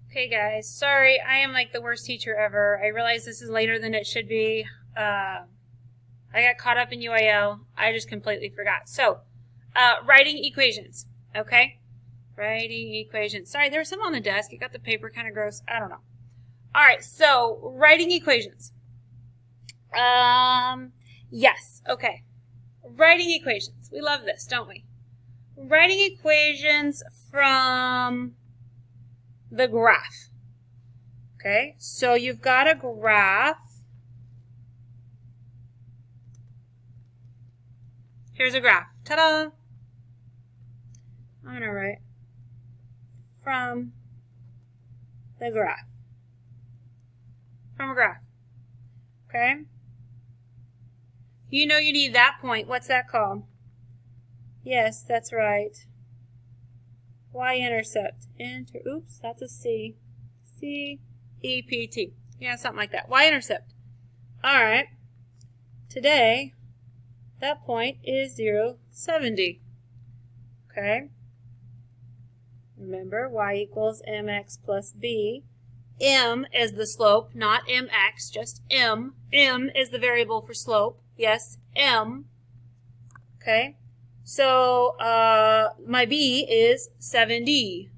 Okay guys, sorry, I am like the worst teacher ever. I realize this is later than it should be. I got caught up in UIL. I just completely forgot. So, writing equations, okay? Writing equations. Sorry, there was some on the desk. It got the paper kind of gross. I don't know. All right, so writing equations. Yes, okay. Writing equations. We love this, don't we? Writing equations from the graph. Okay, so you've got a graph. Here's a graph. Ta-da! I'm going to write from the graph. From a graph. Okay? You know you need that point. What's that called? Yes, that's right. Y-intercept. Oops, that's a C. C-E-P-T. Yeah, something like that. Y-intercept. All right. Today, that point is 0, 70. Okay? Remember, y equals mx plus b. M is the slope, not mx, just m. M is the variable for slope. Yes, m. Okay? So, my b is 70,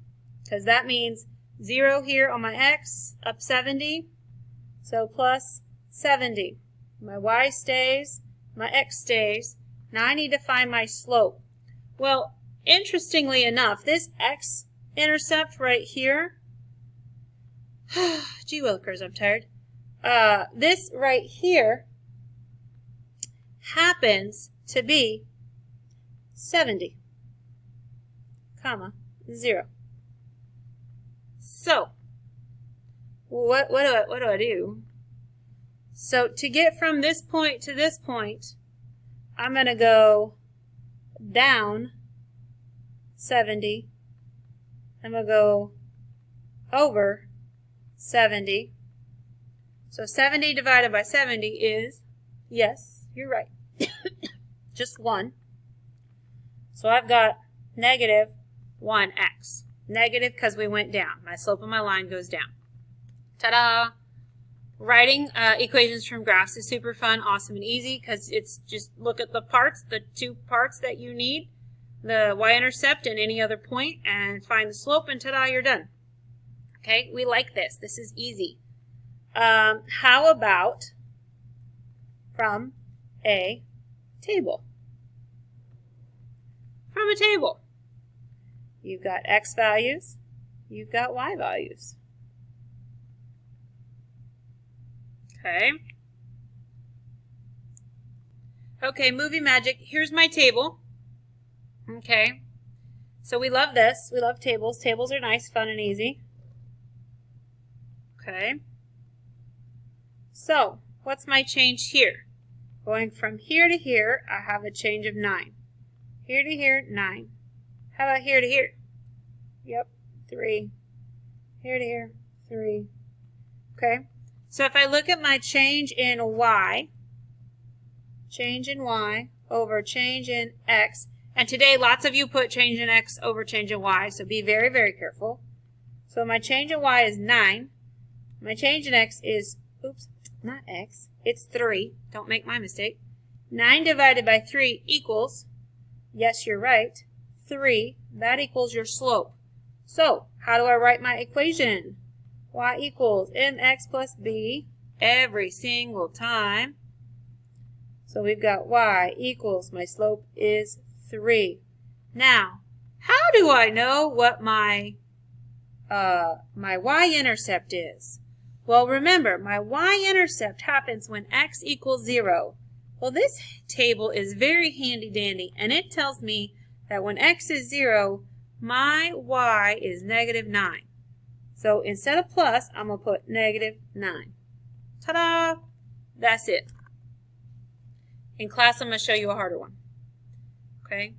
because that means 0 here on my x, up 70, so plus 70. My y stays, my x stays. Now I need to find my slope. Well, interestingly enough, this x-intercept right here, gee willikers, I'm tired. This right here happens to be 70, comma, 0. So, what do I do? So to get from this point to this point, I'm going to go down 70. I'm going to go over 70. So 70 divided by 70 is, yes, you're right, just 1. So I've got negative 1x. Negative because we went down. My slope of my line goes down. Ta-da! Writing equations from graphs is super fun, awesome, and easy because it's just look at the parts, the two parts that you need, the y-intercept and any other point, and find the slope, and ta-da, you're done. Okay, we like this. This is easy. How about from a table? From a table. You've got x values, you've got y values. Okay. Okay, movie magic. Here's my table. Okay. So we love this. We love tables. Tables are nice, fun, and easy. Okay. So, what's my change here? Going from here to here, I have a change of 9. Here to here, 9. How about here to here? Yep, 3. Here to here, 3. Okay. So if I look at my change in y over change in x, and today lots of you put change in x over change in y, so be very, very careful. So my change in y is 9. My change in x is, oops, not x, it's 3. Don't make my mistake. 9 divided by 3 equals, yes, you're right, 3. That equals your slope. So how do I write my equation? Y equals mx plus b every single time. So we've got y equals, my slope is 3. Now, how do I know what my y-intercept is? Well, remember, my y-intercept happens when x equals 0. Well, this table is very handy-dandy, and it tells me that when x is 0, my y is negative 9. So instead of plus, I'm going to put negative 9. Ta-da! That's it. In class, I'm going to show you a harder one. Okay?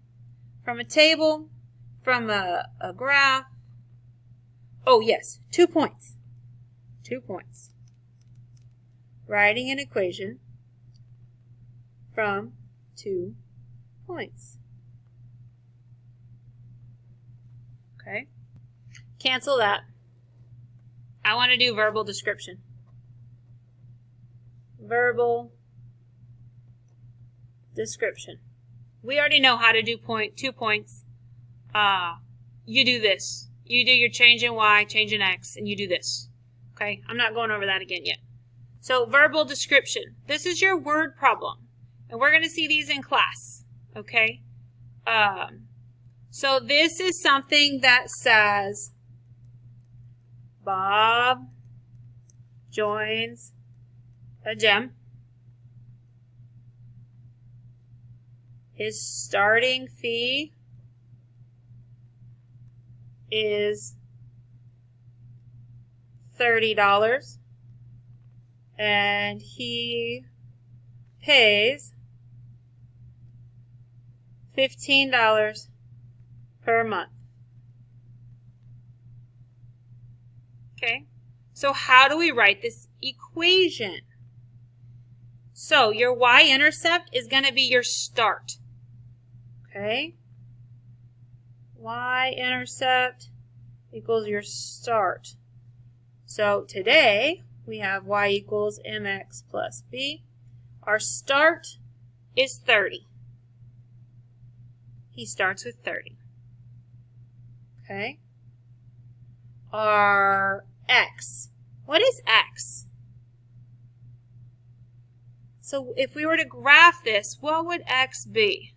From a table, from a graph. Oh, yes, 2 points. 2 points. Writing an equation from 2 points. Okay? Cancel that. I want to do verbal description. Verbal description. We already know how to do 2 points. You do this. You do your change in y, change in x, and you do this. Okay? I'm not going over that again yet. So verbal description. This is your word problem. And we're going to see these in class. Okay? So this is something that says Bob joins a gym. His starting fee is $30 and he pays $15 per month. Okay, so how do we write this equation? So your y-intercept is going to be your start. Okay, y-intercept equals your start. So today we have y equals mx plus b. Our start is 30. He starts with 30. Okay. Our x. What is x? So if we were to graph this, what would x be?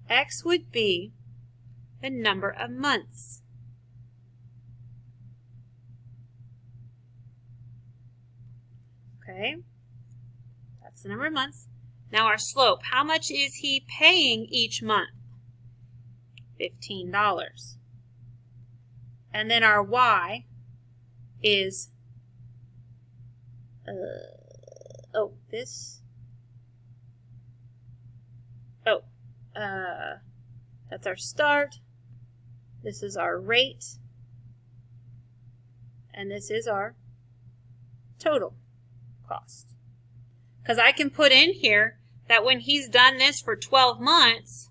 X would be the number of months. Okay, that's the number of months. Now our slope, how much is he paying each month? $15. And then our y is, that's our start. This is our rate. And this is our total cost. Because I can put in here that when he's done this for 12 months,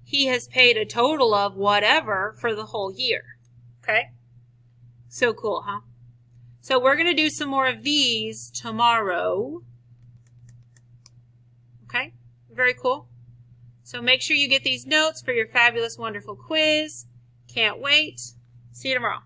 he has paid a total of whatever for the whole year. Okay? So cool, huh? So we're going to do some more of these tomorrow. Okay? Very cool. So make sure you get these notes for your fabulous, wonderful quiz. Can't wait. See you tomorrow.